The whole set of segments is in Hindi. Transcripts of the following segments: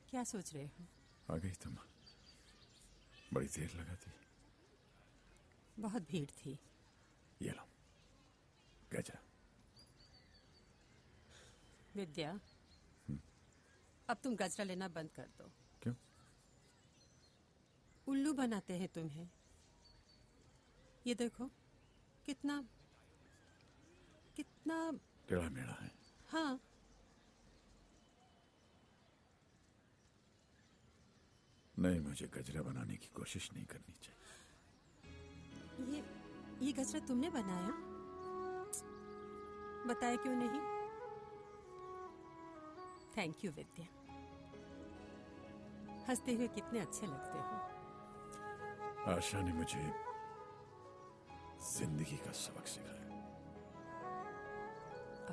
क्या सोच रहे हो? आ गई तुम। बड़ी देर लगा थी। बहुत भीड़ थी। ये लो गजरा। विद्या, अब तुम गजरा लेना बंद कर दो। क्यों? उल्लू बनाते हैं तुम्हें। ये देखो कितना कितना टेढ़ा मेढ़ा है। हाँ, नहीं, मुझे गजरा बनाने की कोशिश नहीं करनी चाहिए। ये गजरा तुमने बनाया? बताया क्यों नहीं? थैंक यू विद्या। हंसते हुए कितने अच्छे लगते हो। आशा ने मुझे जिंदगी का सबक सिखाया।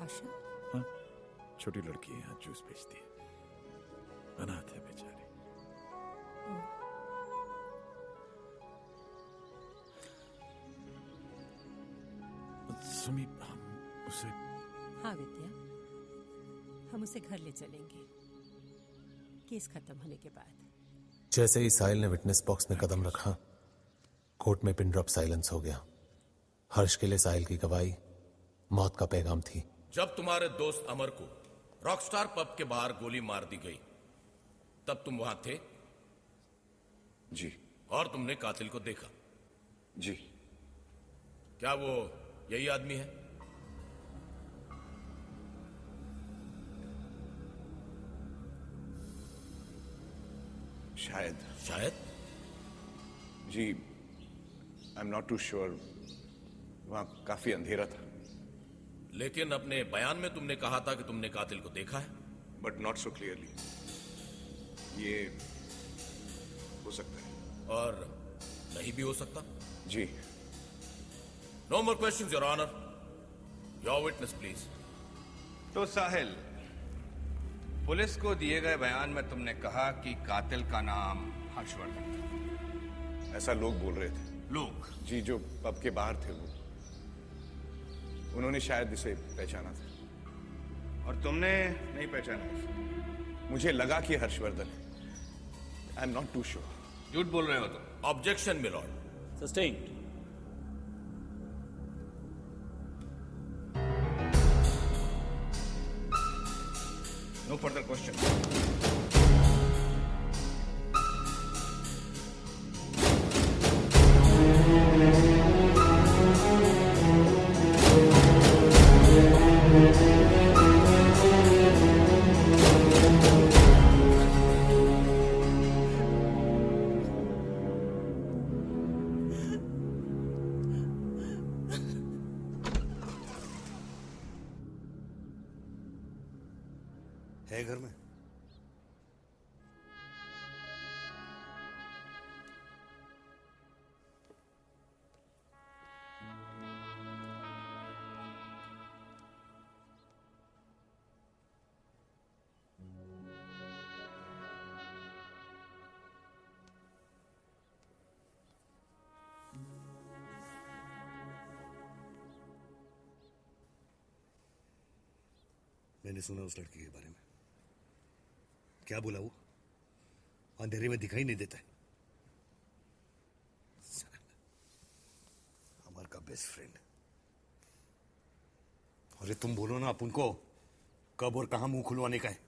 आशा? हाँ, छोटी लड़की है, यहाँ जूस बेचती है, अनाथ है बेचारी। सुमी, हम उसे... हाँ विद्या, हम उसे घर ले चलेंगे केस खत्म होने के बाद। जैसे ही साहिल ने विटनेस बॉक्स में कदम रखा, कोर्ट में पिन ड्रॉप साइलेंस हो गया। हर्ष के लिए साहिल की गवाही मौत का पैगाम थी। जब तुम्हारे दोस्त अमर को रॉकस्टार पब के बाहर गोली मार दी गई, तब तुम वहां थे? जी। और तुमने कातिल को देखा? जी। क्या वो यही आदमी है? शायद। शायद? जी, I am not too sure. वहां काफी अंधेरा था। लेकिन अपने बयान में तुमने कहा था कि तुमने कातिल को देखा है। But not so clearly. ये हो सकता है। और नहीं भी हो सकता? जी। No more questions your honour. Your witness please. तो साहिल, पुलिस को दिए गए बयान में तुमने कहा कि कातिल का नाम हर्षवर्धन था। ऐसा लोग बोल रहे थे। लोग? जी, जो पब के बाहर थे वो। उन्होंने शायद इसे पहचाना था। और तुमने नहीं पहचाना? मुझे लगा कि हर्षवर्धन है। I am not too sure. झूठ बोल रहे हो तुम। Objection milord. Sustained. No further question. है घर में? मैंने सुना उस लड़की के बारे में। क्या बोला वो? अंधेरे में दिखाई नहीं देता है। हमारे का बेस्ट फ्रेंड। अरे तुम बोलो ना अपन को कब और कहां मुंह खुलवाने का है?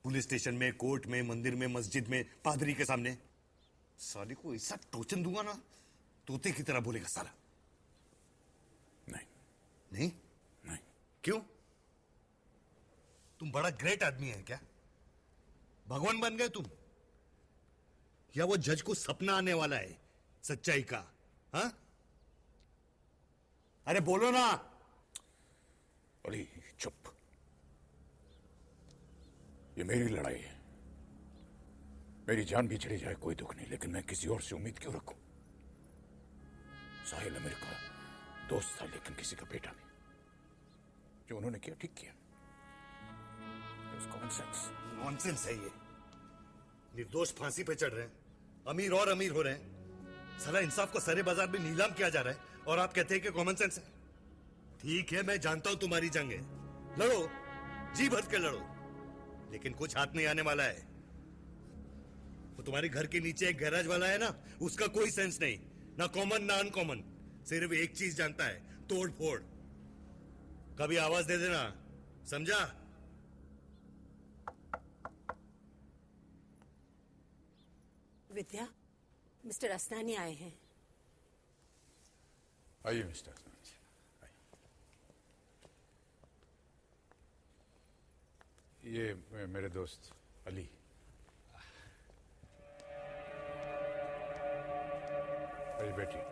पुलिस स्टेशन में, कोर्ट में, मंदिर में, मस्जिद में, पादरी के सामने? साले को ऐसा टोचन दूंगा ना, तोते की तरह बोलेगा साला। नहीं। नहीं? नहीं। क्यों? तुम बड़ा ग्रेट आदमी है क्या? भगवान बन गए तुम? या वो जज को सपना आने वाला है सच्चाई का? हाँ? अरे बोलो ना। अरे चुप। ये मेरी लड़ाई है। मेरी जान भी चली जाए कोई दुख नहीं, लेकिन मैं किसी और से उम्मीद क्यों रखूं? साहिल अमीर का दोस्त था, लेकिन किसी का बेटा नहीं। जो उन्होंने किया ठीक किया। Common sense. नॉनसेंस है ये। निर्दोष फांसी पे चढ़ रहे हैं, अमीर और अमीर हो रहे हैं। साला इंसाफ को सारे बाजार में नीलाम किया जा रहा है और आप कहते हैं कि कॉमन सेंस है। ठीक है, मैं जानता हूं तुम्हारी जंग है, लड़ो, जी भर के लड़ो, लेकिन कुछ हाथ नहीं आने वाला है। वो तुम्हारे घर के नीचे एक गैराज वाला है ना, उसका कोई सेंस नहीं, ना कॉमन ना अनकॉमन, सिर्फ एक चीज जानता है, तोड़ फोड़। कभी आवाज दे देना, समझा? विद्या, मिस्टर असनानी आए हैं। आइए मिस्टर असनानी जी, आइए। ये मेरे दोस्त अली। आइए बैठिए।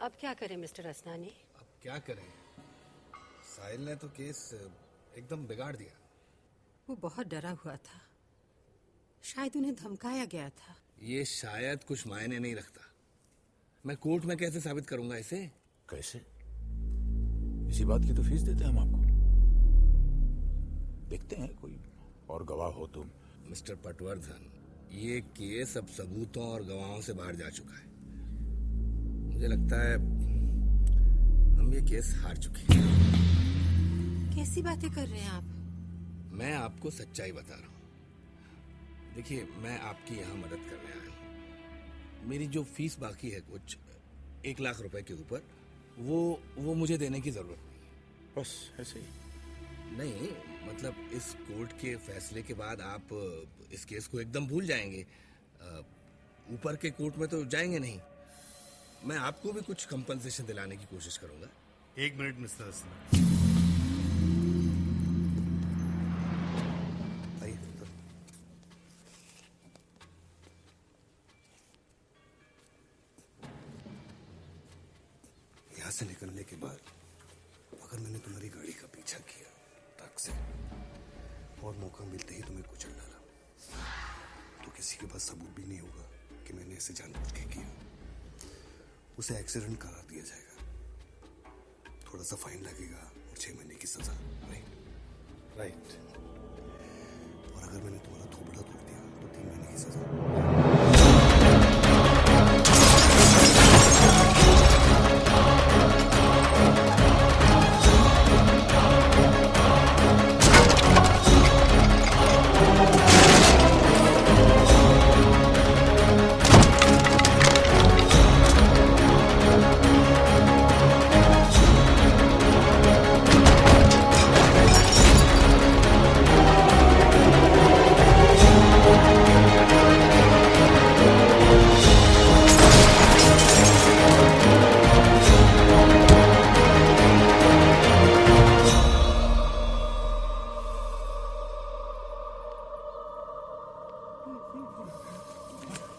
अब क्या करें मिस्टर असनानी? अब क्या करें? साहिल ने तो केस एकदम बिगाड़ दिया। वो बहुत डरा हुआ था, शायद उन्हें धमकाया गया था। ये शायद कुछ मायने नहीं रखता। मैं कोर्ट में कैसे साबित करूंगा इसे? कैसे? इसी बात की तो फीस देते हैं हम आपको। देखते हैं कोई और गवाह हो तुम। मिस्टर पटवर्धन, ये केस अब सबूतों और गवाहों से बाहर जा चुका है। मुझे लगता है हम ये केस हार चुके हैं। कैसी बातें कर रहे हैं आप? मैं आपको सच्चाई बता रहा हूं। देखिए, मैं आपकी यहां मदद करने आया हूं। मेरी जो फीस बाकी है कुछ 1 लाख रुपए के ऊपर, वो मुझे देने की जरूरत नहीं। बस ऐसे ही? नहीं, मतलब इस कोर्ट के फैसले के बाद आप इस केस को एकदम भूल जाएंगे, ऊपर के कोर्ट में तो जाएंगे नहीं। मैं आपको भी कुछ कंपनसेशन दिलाने की कोशिश करूंगा। 1 मिनट मिस्टर असनानी। यहाँ से निकलने के बाद अगर मैंने तुम्हारी गाड़ी का पीछा किया ट्रक से और मौका मिलते ही तुम्हें कुचल डाला, तो किसी के पास सबूत भी नहीं होगा कि मैंने इसे जानबूझ के किया। उसे एक्सीडेंट करार दिया जाएगा, थोड़ा सा फाइन लगेगा और 6 महीने की सजा। राइट। और अगर मैंने तुम्हारा थोबड़ा तोड़ दिया तो 3 महीने की सजा।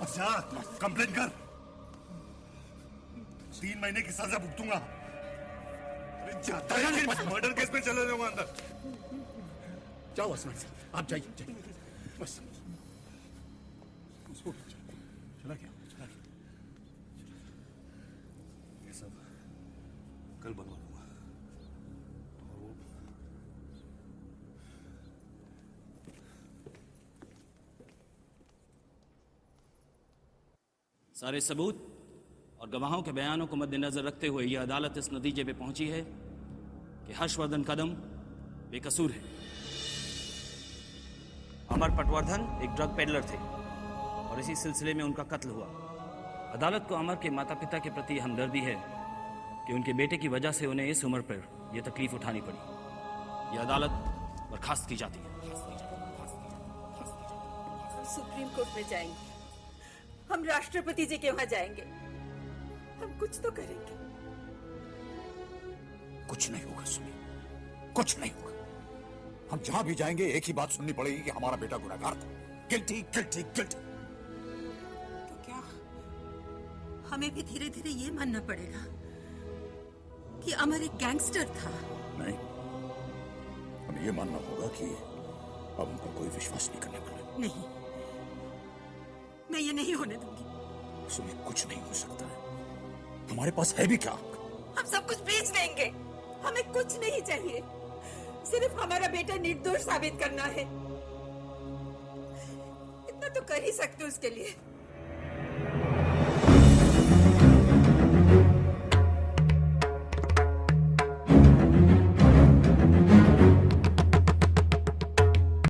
अच्छा, कंप्लेन कर। 3 महीने की सजा भुगतूंगा। मर्डर केस में चले जाऊंगा अंदर। जाओ असनानी साहब, आप जाइए बस। चला गया। ये सब कल बनवा दूंगा। सारे सबूत और गवाहों के बयानों को मद्देनजर रखते हुए यह अदालत इस नतीजे पे पहुंची है कि हर्षवर्धन कदम बेकसूर है। अमर पटवर्धन एक ड्रग पेडलर थे और इसी सिलसिले में उनका कत्ल हुआ। अदालत को अमर के माता पिता के प्रति हमदर्दी है कि उनके बेटे की वजह से उन्हें इस उम्र पर यह तकलीफ उठानी पड़ी। यह अदालत बर्खास्त की जाती है। सुप्रीम कोर्ट में जाएंगे, हम राष्ट्रपति जी के वहां जाएंगे, हम कुछ तो करेंगे। कुछ नहीं होगा सुनी, कुछ नहीं होगा। हम जहां भी जाएंगे एक ही बात सुननी पड़ेगी कि हमारा बेटा गुनहगार था। Guilty guilty guilty. तो क्या हमें भी धीरे धीरे ये मानना पड़ेगा कि अमर एक गैंगस्टर था? नहीं, हमें ये मानना होगा कि अब उनका कोई विश्वास नहीं करने वाला। नहीं, मैं ये नहीं होने दूंगी। सुनी, कुछ नहीं हो सकता है। हमारे पास है भी क्या? हम सब कुछ बेच देंगे, हमें कुछ नहीं चाहिए, सिर्फ हमारा बेटा निर्दोष साबित करना है। इतना तो कर ही सकते हो उसके लिए।